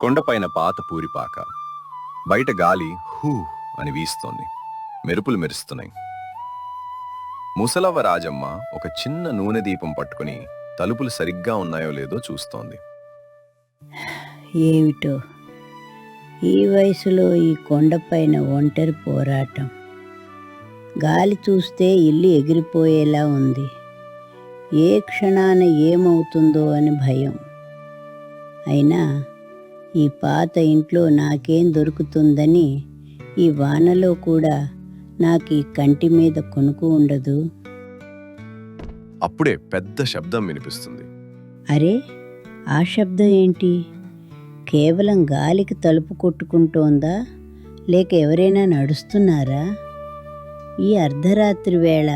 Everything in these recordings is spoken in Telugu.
కొండపైన పాత పూరిపాక. బయట గాలి హూ అని వీస్తోంది. మెరుపులు మెరుస్తున్నాయి. ముసలవ్వ రాజమ్మ ఒక చిన్న నూనె దీపం పట్టుకుని తలుపులు సరిగ్గా ఉన్నాయో లేదో చూస్తోంది. ఏమిటో ఈ వయసులో ఈ కొండపైన ఒంటరి పోరాటం. గాలి చూస్తే ఇల్లు ఎగిరిపోయేలా ఉంది. ఏ క్షణాన ఏమవుతుందో అని భయం. అయినా ఈ పాత ఇంట్లో నాకేం దొరుకుతుందని ఈ వానలో కూడా నాకు ఈ కంటి మీద కొనుకు ఉండదు. అప్పుడే పెద్ద శబ్దం వినిపిస్తుంది. అరే, ఆ శబ్దం ఏంటి? కేవలం గాలికి తలుపు కొట్టుకుంటోందా, లేక ఎవరైనా నడుస్తున్నారా? ఈ అర్ధరాత్రి వేళ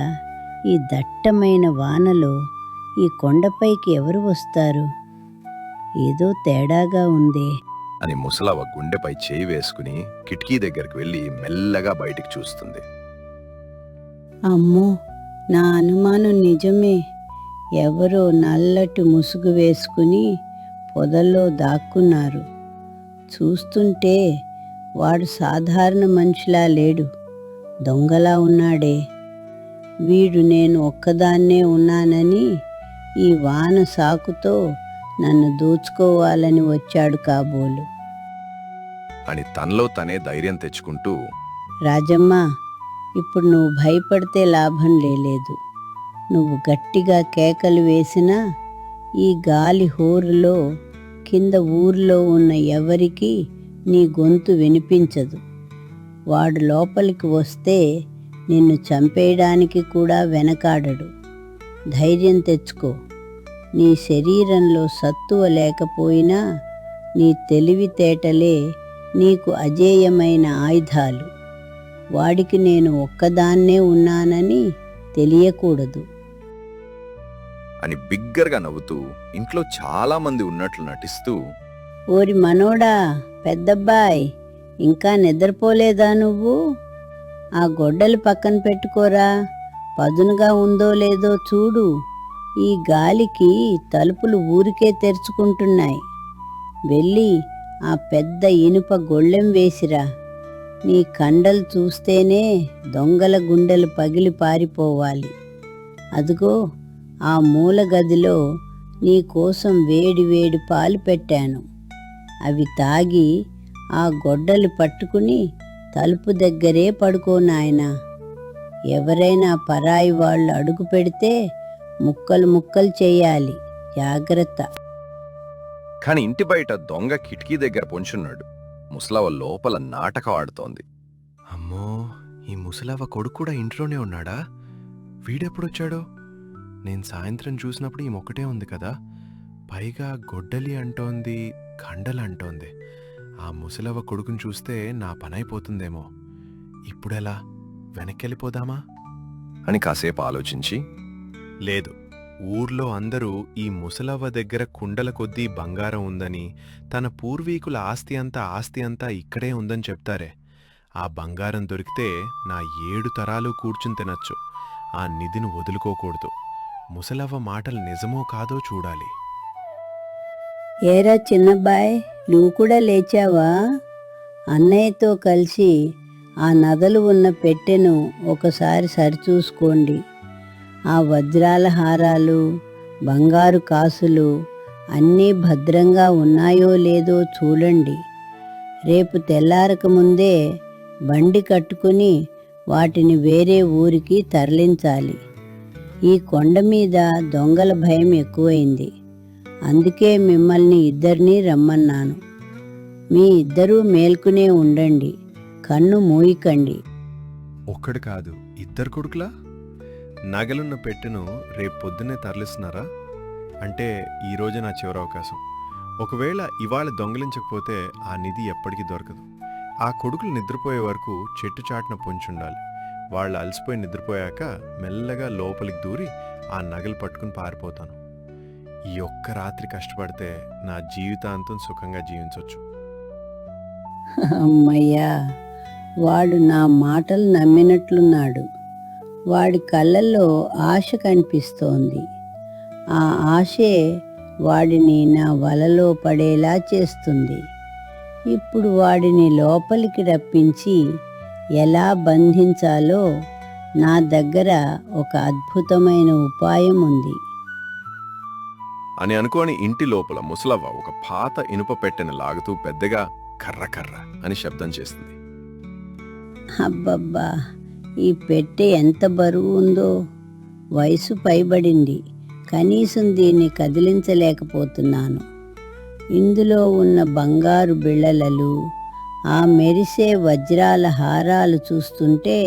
ఈ దట్టమైన వానలో ఈ కొండపైకి ఎవరు వస్తారు? ఏదో తేడాగా ఉందే అని ముసలవ్వ గుండెపై చేయి వేసుకుని కిటికీ దగ్గరికి వెళ్ళి మెల్లగా బయటికి చూస్తుంది. అమ్మో, నా అనుమానం నిజమే. ఎవరో నల్లటి ముసుగు వేసుకుని పొదల్లో దాక్కున్నారు. చూస్తుంటే వాడు సాధారణ మనిషిలా లేడు, దొంగలా ఉన్నాడే. వీడు నేను ఒక్కదాన్నే ఉన్నానని ఈ వాన సాకుతో నన్ను దోచుకోవాలని వచ్చాడు కాబోలు అని తనలో తనే ధైర్యం తెచ్చుకుంటూ, రాజమ్మ, ఇప్పుడు నువ్వు భయపడితే లాభం లేదు. నువ్వు గట్టిగా కేకలు వేసినా ఈ గాలి హోరులో కింద ఊర్లో ఉన్న ఎవరికీ నీ గొంతు వినిపించదు. వాడు లోపలికి వస్తే నిన్ను చంపేయడానికి కూడా వెనకాడడు. ధైర్యం తెచ్చుకో. నీ శరీరంలో సత్తువ లేకపోయినా నీ తెలివితేటలే నీకు అజేయమైన ఆయుధాలు. వాడికి నేను ఒక్కదాన్నే ఉన్నానని తెలియకూడదు అని బిగ్గరగా నవ్వుతూ ఇంట్లో చాలా మంది ఉన్నట్లు నటిస్తూ, ఓరి మనోడా, పెద్దబ్బాయ్, ఇంకా నిద్రపోలేదా నువ్వు? ఆ గొడ్డలు పక్కన పెట్టుకోరా, పదునుగా ఉందో లేదో చూడు. ఈ గాలికి తలుపులు ఊరికే తెరుచుకుంటున్నాయి. వెళ్ళి ఆ పెద్ద ఇనుప గొళ్ళెం వేసిరా. నీ కండలు చూస్తేనే దొంగల గుండెలు పగిలి పారిపోవాలి. అదిగో ఆ మూల గదిలో నీ కోసం వేడి వేడి పాలు పెట్టాను. అవి తాగి ఆ గొడ్డలు పట్టుకుని తలుపు దగ్గరే పడుకో నాయనా. ఎవరైనా పరాయి వాళ్ళు అడుగు పెడితే ముక్కలు ముక్కలు చేయాలి, జాగ్రత్త. కాని ఇంటి బయట దొంగ కిటికీ దగ్గర పొంచున్నాడు. ముసలవ్వ లోపల నాటకం ఆడుతోంది. అమ్మో, ఈ ముసలవ్వ కొడుకు కూడా ఇంట్లోనే ఉన్నాడా? వీడెప్పుడొచ్చాడో? నేను సాయంత్రం చూసినప్పుడు ఈ మొక్కటే ఉంది కదా, పైగా గొడ్డలి అంటోంది, కండలు అంటోంది. ఆ ముసలవ్వ కొడుకుని చూస్తే నా పనైపోతుందేమో. ఇప్పుడెలా? వెనక్కెళ్ళిపోదామా అని కాసేపు ఆలోచించి, లేదు, ఊర్లో అందరూ ఈ ముసలవ్వ దగ్గర కుండల కొద్దీ బంగారం ఉందని, తన పూర్వీకుల ఆస్తి అంతా ఇక్కడే ఉందని చెప్తారే. ఆ బంగారం దొరికితే నా 7 తరాలు కూర్చుని తినచ్చు. ఆ నిధిని వదులుకోకూడదు. ముసలవ్వ మాటలు నిజమో కాదో చూడాలి. ఏరా చిన్నబ్బాయ్, నువ్వు కూడా లేచావా? అన్నయ్యతో కలిసి ఆ నగలు ఉన్న పెట్టెను ఒకసారి సరిచూసుకోండి. ఆ వజ్రాల హారాలు, బంగారు కాసులు అన్నీ భద్రంగా ఉన్నాయో లేదో చూడండి. రేపు తెల్లారక ముందే బండి కట్టుకుని వాటిని వేరే ఊరికి తరలించాలి. ఈ కొండ మీద దొంగల భయం ఎక్కువైంది. అందుకే మిమ్మల్ని ఇద్దరినీ రమ్మన్నాను. మీ ఇద్దరూ మేల్కునే ఉండండి, కన్ను మూయకండి. ఒక్కడు కాదు, 2 కొడుకులా? నగలున్న పెట్టెను రేపు పొద్దున్నే తరలిస్తున్నారా? అంటే ఈరోజే నా చివరి అవకాశం. ఒకవేళ ఇవాళ దొంగిలించకపోతే ఆ నిధి ఎప్పటికీ దొరకదు. ఆ కొడుకులు నిద్రపోయే వరకు చెట్టు చాటున పొంచుండాలి. వాళ్ళు అలసిపోయి నిద్రపోయాక మెల్లగా లోపలికి దూరి ఆ నగలు పట్టుకుని పారిపోతాను. ఈ ఒక్క రాత్రి కష్టపడితే నా జీవితాంతం సుఖంగా జీవించవచ్చు. అమ్మయ్యా, వాడు నా మాటలు నమ్మినట్లున్నాడు. వాడి కళ్ళల్లో ఆశ కనిపిస్తోంది. ఆ ఆశే వాడిని నా వలలో పడేలా చేస్తుంది. ఇప్పుడు వాడిని లోపలికి రప్పించి ఎలా బంధించాలో నా దగ్గర ఒక అద్భుతమైన ఉపాయం ఉంది. అని అనుకోని ఇంటి లోపల ముసలవ్వ ఒక పాత ఇనుప పెట్టెను లాగుతూ పెద్దగా కర్ర కర్ర అని శబ్దం చేస్తుంది. అబ్బబ్బా, ఈ పెట్టె ఎంత బరువు ఉందో! వయసు పైబడింది, కనీసం దీన్ని కదిలించలేకపోతున్నాను. ఇందులో ఉన్న బంగారు బిళ్ళలలు, ఆ మెరిసే వజ్రాల హారాలు చూస్తుంటే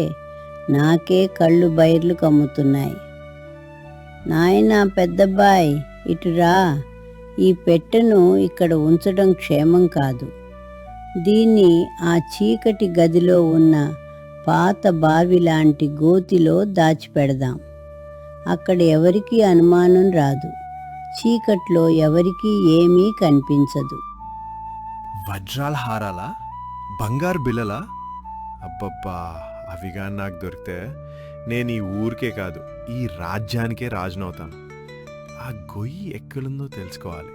నాకే కళ్ళు బైర్లు కమ్ముతున్నాయి. నాయనా పెద్దబ్బాయ్, ఇటురా. ఈ పెట్టెను ఇక్కడ ఉంచడం క్షేమం కాదు. దీన్ని ఆ చీకటి గదిలో ఉన్న పాత బావి లాంటి గోతిలో దాచిపెడదాం. అక్కడ ఎవరికీ అనుమానం రాదు. చీకట్లో ఎవరికీ ఏమీ కనిపించదు. వజ్రాల హారాలా? బంగారు బిళ్ళలా? అబ్బబ్బా, అవిగా నాకు దొరికితే నేను ఈ ఊరికే కాదు, ఈ రాజ్యానికే రాజునవుతాను. ఆ గొయ్యి ఎక్కడుందో తెలుసుకోవాలి.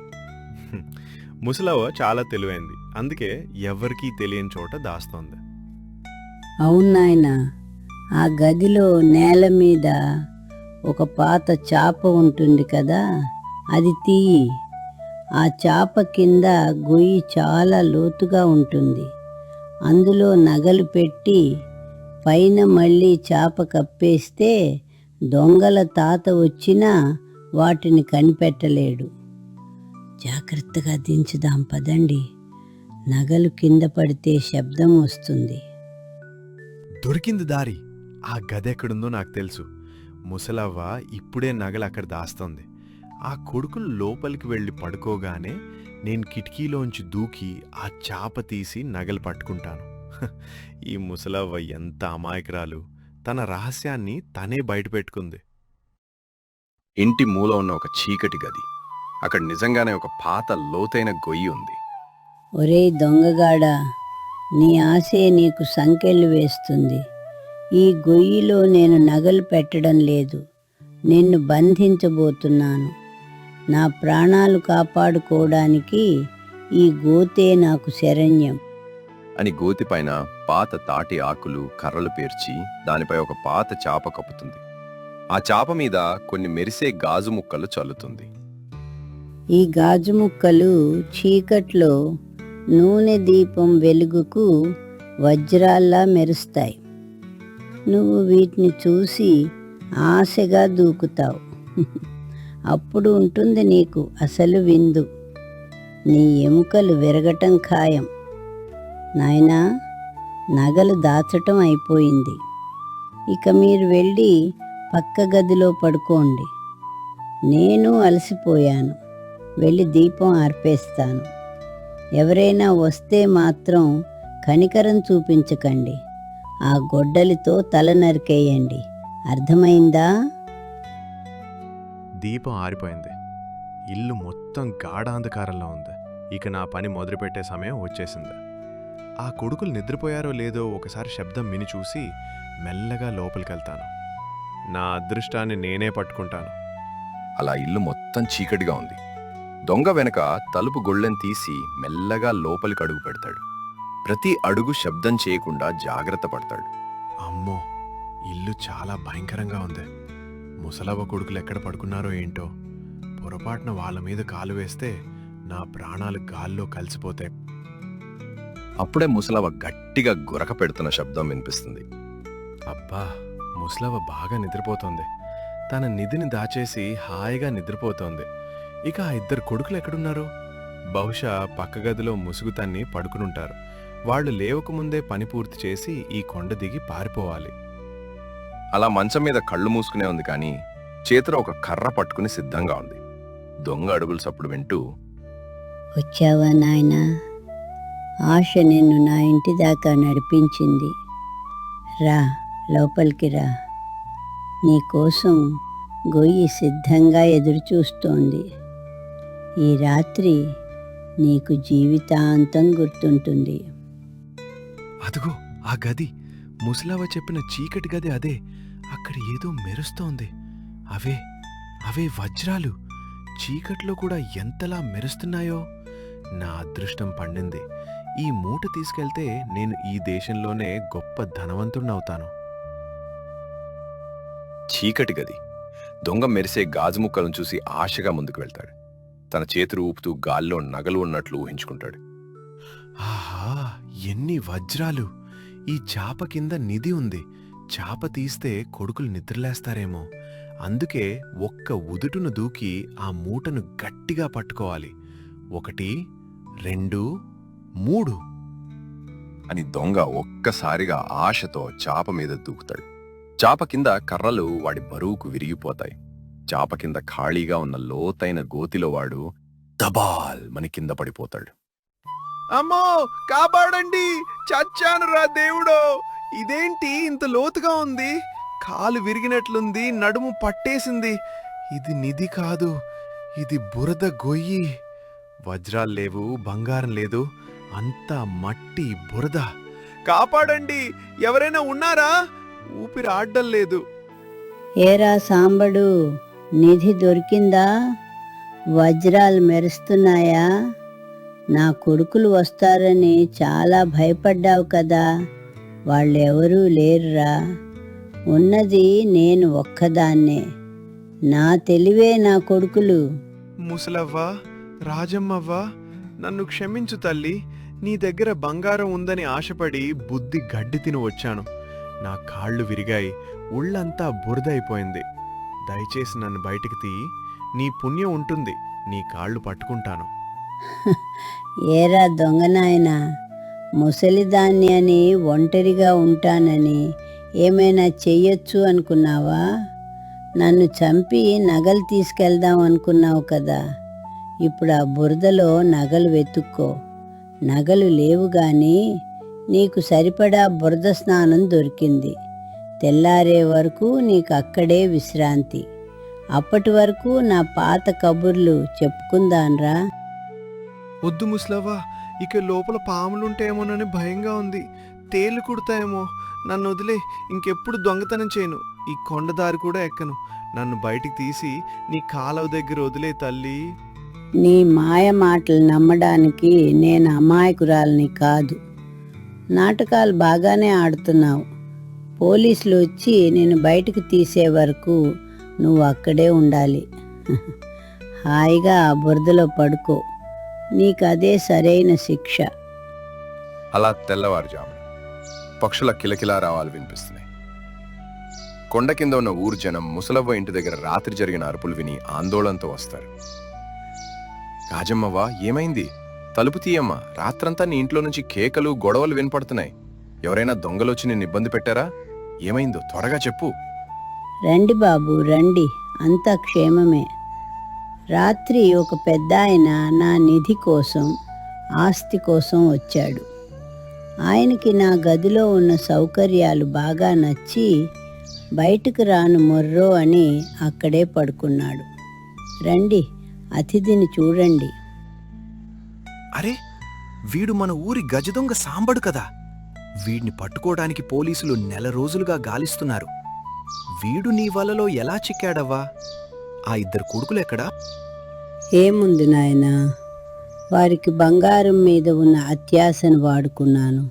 ముసలవ్వ చాలా తెలివైంది, అందుకే ఎవరికీ తెలియని చోట దాస్తోంది. అవును నాయనా, ఆ గదిలో నేల మీద ఒక పాత చాప ఉంటుంది కదా, అది తీయి. ఆ చాప కింద గొయ్యి చాలా లోతుగా ఉంటుంది. అందులో నగలు పెట్టి పైన మళ్ళీ చాప కప్పేస్తే దొంగల తాత వచ్చినా వాటిని కనిపెట్టలేడు. జాగ్రత్తగా దించుదాం పదండి. నగలు కింద పడితే శబ్దం వస్తుంది. దొరికింది దారి. ఆ గది ఎక్కడుందో నాకు తెలుసు. ముసలవ్వ ఇప్పుడే నగలు అక్కడ దాస్తోంది. ఆ కొడుకులు లోపలికి వెళ్ళి పడుకోగానే నేను కిటికీలోంచి దూకి ఆ చాప తీసి నగలు పట్టుకుంటాను. ఈ ముసలవ్వ ఎంత అమాయకురాలు! తన రహస్యాన్ని తనే బయటపెట్టుకుంది. ఇంటి మూల ఉన్న ఒక చీకటి గది. అక్కడ నిజంగానే ఒక పాత లోతైన గొయ్యి ఉంది. ఒరేయ్ దొంగగాడా, నీ ఆశే నీకు సంకెళ్ళు వేస్తుంది. ఈ గొయ్యిలో నేను నగలు పెట్టడం లేదు, నిన్ను బంధించబోతున్నాను. నా ప్రాణాలు కాపాడుకోవడానికి ఈ గోతే నాకు శరణ్యం. అని గోతిపైన పాత తాటి ఆకులు కర్రలు పేర్చి దానిపై ఒక పాత చాప కప్పుతుంది. ఆ చాప మీద కొన్ని మెరిసే గాజు ముక్కలు చల్లుతుంది. ఈ గాజు ముక్కలు చీకట్లో నూనె దీపం వెలుగుకు వజ్రాల్లా మెరుస్తాయి. నువ్వు వీటిని చూసి ఆశగా దూకుతావు. అప్పుడు ఉంటుంది నీకు అసలు విందు. నీ ఎముకలు విరగటం ఖాయం. నాయనా, నగలు దాచటం అయిపోయింది. ఇక మీరు వెళ్ళి పక్క గదిలో పడుకోండి. నేను అలసిపోయాను, వెళ్ళి దీపం ఆర్పేస్తాను. ఎవరైనా వస్తే మాత్రం కనికరం చూపించకండి. ఆ గొడ్డలితో తల నరికేయండి. అర్థమైందా? దీపం ఆరిపోయింది. ఇల్లు మొత్తం గాఢాంధకారంలో ఉంది. ఇక నా పని మొదలుపెట్టే సమయం వచ్చేసింది. ఆ కొడుకులు నిద్రపోయారో లేదో ఒకసారి శబ్దం విని చూసి మెల్లగా లోపలికెళ్తాను. నా అదృష్టాన్ని నేనే పట్టుకుంటాను. అలా ఇల్లు మొత్తం చీకటిగా ఉంది. దొంగ వెనక తలుపు గొళ్ళెం తీసి మెల్లగా లోపలికి అడుగు పెడతాడు. ప్రతి అడుగు శబ్దం చేయకుండా జాగ్రత్త పడతాడు. అమ్మో, ఇల్లు చాలా భయంకరంగా ఉంది. ముసలవ్వ కొడుకులు ఎక్కడ పడుకున్నారో ఏంటో. పొరపాటున వాళ్ళ మీద కాలు వేస్తే నా ప్రాణాలు గాల్లో కలిసిపోతాయి. అప్పుడే ముసలవ్వ గట్టిగా గురక పెడుతున్న శబ్దం వినిపిస్తుంది. అబ్బా, ముసలవ్వ బాగా నిద్రపోతోంది. తన నిధిని దాచేసి హాయిగా నిద్రపోతోంది. ఇక ఆ ఇద్దరు కొడుకులు ఎక్కడున్నారు? బహుశా పక్క గదిలో ముసుగు తన్ని పడుకునుంటారు. వాళ్ళు లేవకముందే పని పూర్తి చేసి ఈ కొండ దిగి పారిపోవాలి. అలా మంచం మీద కళ్ళు మూసుకునే ఉంది, కానీ చేతిలో ఒక కర్ర పట్టుకుని సిద్ధంగా ఉంది. దొంగ అడుగులు సప్పుడు వింటూ, వచ్చావా నాయనా? ఆశ నిన్ను నా ఇంటి దాకా నడిపించింది. రా, లోపలికి రా. నీకోసం గొయ్యి సిద్ధంగా ఎదురుచూస్తోంది. ఈ రాత్రి నీకు జీవితాంతం గుర్తుంటుంది. అదుగో ఆ గది, ముసలవ్వ చెప్పిన చీకటి గది అదే. అక్కడ ఏదో మెరుస్తోంది. అవే వజ్రాలు చీకట్లో కూడా ఎంతలా మెరుస్తున్నాయో. నా అదృష్టం పండింది. ఈ మూట తీసుకెళ్తే నేను ఈ దేశంలోనే గొప్ప ధనవంతుడినవుతాను. చీకటి గది. దొంగ మెరిసే గాజు ముక్కలను చూసి ఆశగా ముందుకు వెళ్తాడు. తన చేతులు ఊపుతూ గాల్లో నగలు ఉన్నట్లు ఊహించుకుంటాడు. ఆహా, ఎన్ని వజ్రాలు! ఈ చాప కింద నిధి ఉంది. చాప తీస్తే కొడుకులు నిద్రలేస్తారేమో. అందుకే ఒక్క ఉదుటును దూకి ఆ మూటను గట్టిగా పట్టుకోవాలి. 1, 2, 3 అని దొంగ ఒక్కసారిగా ఆశతో చాప మీద దూకుతాడు. చాప కింద కర్రలు వాడి బరువుకు విరిగిపోతాయి. చాప కింద ఖాళీగా ఉన్న లోతైన గోతిలో వాడు దబాల్ మని కింద పడిపోతాడు. అమ్మో, కాపాడండి! చచ్చానురా దేవుడో! ఇదేంటి ఇంత లోతుగా ఉంది? కాలు విరిగినట్లుంది, నడుము పట్టేసింది. ఇది నిధి కాదు, ఇది బురద గొయ్యి. వజ్రాలు లేవు, బంగారం లేదు, అంతా మట్టి, బురద. కాపాడండి! ఎవరైనా ఉన్నారా? ఊపిరి ఆడడం లేదు. ఏరా సాంబడు, నిధి దొరికిందా? వజ్రాలు మెరుస్తున్నాయా? నా కొడుకులు వస్తారని చాలా భయపడ్డావు కదా. వాళ్ళెవరూ లేరురా. ఉన్నది నేను ఒక్కదాన్నే. నా తెలివే నా కొడుకులు. ముసలవ్వ, రాజమ్మవ్వ, నన్ను క్షమించు తల్లి. నీ దగ్గర బంగారం ఉందని ఆశపడి బుద్ధి గడ్డి తిని వచ్చాను. నా కాళ్ళు విరిగాయి, ఒళ్ళంతా బురదైపోయింది. దయచేసి నన్ను బయటికి తీయి. నీ పుణ్యం ఉంటుంది, నీ కాళ్ళు పట్టుకుంటాను. ఏరా దొంగనాయనా, ముసలిదాన్ని అని ఒంటరిగా ఉంటానని ఏమైనా చెయ్యొచ్చు అనుకున్నావా? నన్ను చంపి నగలు తీసుకెళ్దాం అనుకున్నావు కదా. ఇప్పుడు ఆ బురదలో నగలు వెతుక్కో. నగలు లేవు గాని నీకు సరిపడా బురద స్నానం దొరికింది. తెల్లారే వరకు నీకు అక్కడే విశ్రాంతి. అప్పటి వరకు నా పాత కబుర్లు చెప్పుకుందాన్రా. వద్దు ముసలవ్వ, ఇక లోపల పాములుంటాయేమోనని భయంగా ఉంది. తేళ్లు కుడతాయేమో. నన్ను వదిలే, ఇంకెప్పుడు దొంగతనం చేయను. ఈ కొండదారి కూడా ఎక్కను. నన్ను బయటికి తీసి నీ కాలవ దగ్గర వదిలే తల్లి. నీ మాయ మాటలు నమ్మడానికి నేను అమాయకురాలని కాదు. నాటకాలు బాగానే ఆడుతున్నావు. పోలీసులు వచ్చి నేను బయటకు తీసే వరకు నువ్వు అక్కడే ఉండాలి. హాయిగా ఆ బురదలో పడుకో. నీకు అదే సరైన శిక్ష. అలా తెల్లవారుజాము పక్షుల కిలకిలా రావాలు వినిపిస్తున్నాయి. కొండ కింద ఉన్న ఊరు జనం ముసలవ్వ ఇంటి దగ్గర రాత్రి జరిగిన అరుపులు విని ఆందోళనతో వస్తారు. రాజమ్మవ్వ, ఏమైంది? తలుపు తీయమ్మా. రాత్రంతా నీ ఇంట్లో నుంచి కేకలు, గొడవలు వినపడుతున్నాయి. ఎవరైనా దొంగలొచ్చి నిన్ను ఇబ్బంది పెట్టారా? ఏమైందో త్వరగా చెప్పు. రండి బాబు, రండి. అంతా క్షేమమే. రాత్రి ఒక పెద్దాయన నా నిధి కోసం, ఆస్తి కోసం వచ్చాడు. ఆయనకి నా గదిలో ఉన్న సౌకర్యాలు బాగా నచ్చి బయటకు రాను మొర్రో అని అక్కడే పడుకున్నాడు. రండి, అతిథిని చూడండి. అరే, వీడు మన ఊరి గజదొంగ సాంబడు కదా. వీడిని పట్టుకోవడానికి పోలీసులు నెల రోజులుగా గాలిస్తున్నారు. వీడు నీ వలలో ఎలా చిక్కాడవ్వా? ఆ 2 కొడుకులెక్కడా? ఏముంది నాయనా, వారికి బంగారం మీద ఉన్న అత్యాశను వాడుకున్నాను.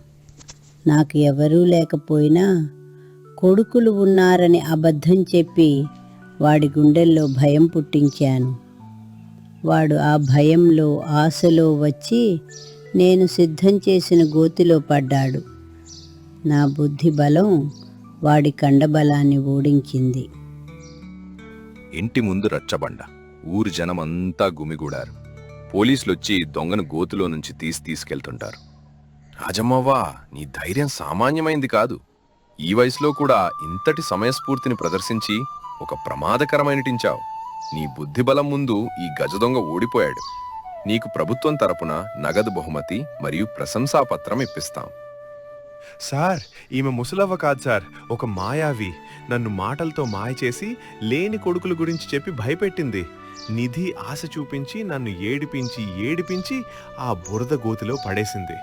నాకు ఎవరూ లేకపోయినా కొడుకులు ఉన్నారని అబద్ధం చెప్పి వాడి గుండెల్లో భయం పుట్టించాను. వాడు ఆ భయంలో, ఆశలో వచ్చి నేను సిద్ధం చేసిన గోతిలో పడ్డాడు. నా బుద్ధి బలం వాడి కండబలాన్ని ఓడించింది. ఇంటి ముందు రచ్చబండ. ఊరు జనమంతా గుమిగూడారు. పోలీసులొచ్చి దొంగను గోతులో నుంచి తీసుకెళ్తుంటారు. రాజమ్మవ్వా, నీ ధైర్యం సామాన్యమైంది కాదు. ఈ వయసులో కూడా ఇంతటి సమయస్ఫూర్తిని ప్రదర్శించి ఒక ప్రమాదకరమైనటించావు. నీ బుద్ధిబలం ముందు ఈ గజదొంగ ఓడిపోయాడు. నీకు ప్రభుత్వం తరపున నగదు బహుమతి మరియు ప్రశంసాపత్రం ఇప్పిస్తాం. సార్, ఈమె ముసలవ్వ కాదు సార్, ఒక మాయావి. నన్ను మాటలతో మాయ చేసి లేని కొడుకుల గురించి చెప్పి భయపెట్టింది. నిధి ఆశ చూపించి నన్ను ఏడిపించి ఆ బురద గోతిలో పడేసింది.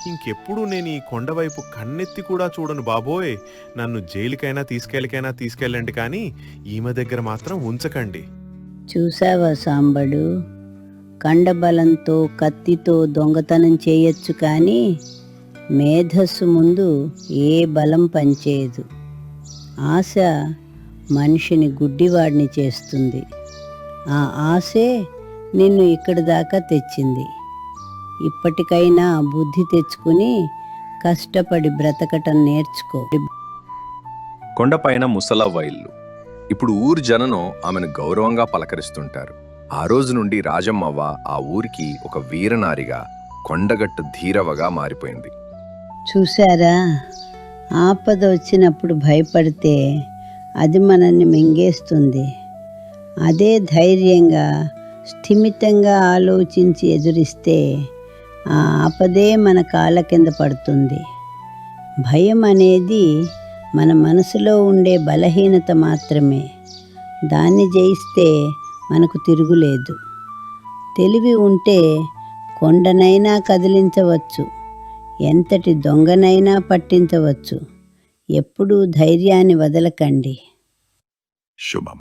ఇంకెప్పుడు నేను ఈ కొండవైపు కన్నెత్తి కూడా చూడను బాబోయ్. నన్ను జైలుకైనా తీసుకెళ్ళండి, కానీ ఈమె దగ్గర మాత్రం ఉంచకండి. చూసావా సాంబడు, కండబలంతో కత్తితో దొంగతనం చేయొచ్చు కానీ మేధస్సు ముందు ఏ బలం పనిచేయదు. ఆశ మనిషిని గుడ్డివాడిని చేస్తుంది. ఆ ఆశే నిన్ను ఇక్కడి దాకా తెచ్చింది. ఇప్పటికైనా బుద్ధి తెచ్చుకుని కష్టపడి బ్రతకటం నేర్చుకో. కొండపైన ముసలవ్వ ఇల్లు. ఇప్పుడు ఊరు జనను ఆమెను గౌరవంగా పలకరిస్తుంటారు. ఆ రోజు నుండి రాజమ్మవ్వ ఆ ఊరికి ఒక వీరనారిగా, కొండగట్టు ధీరవగా మారిపోయింది. చూశారా, ఆపద వచ్చినప్పుడు భయపడితే అది మనల్ని మింగేస్తుంది. అదే ధైర్యంగా స్థిమితంగా ఆలోచించి ఎదురిస్తే ఆ ఆపదే మన కాళ్ళ కింద పడుతుంది. భయం అనేది మన మనసులో ఉండే బలహీనత మాత్రమే. దాన్ని జయిస్తే మనకు తిరుగులేదు. తెలివి ఉంటే కొండనైనా కదిలించవచ్చు, ఎంతటి దొంగనైనా పట్టించవచ్చు. ఎప్పుడూ ధైర్యాన్ని వదలకండి. శుభం.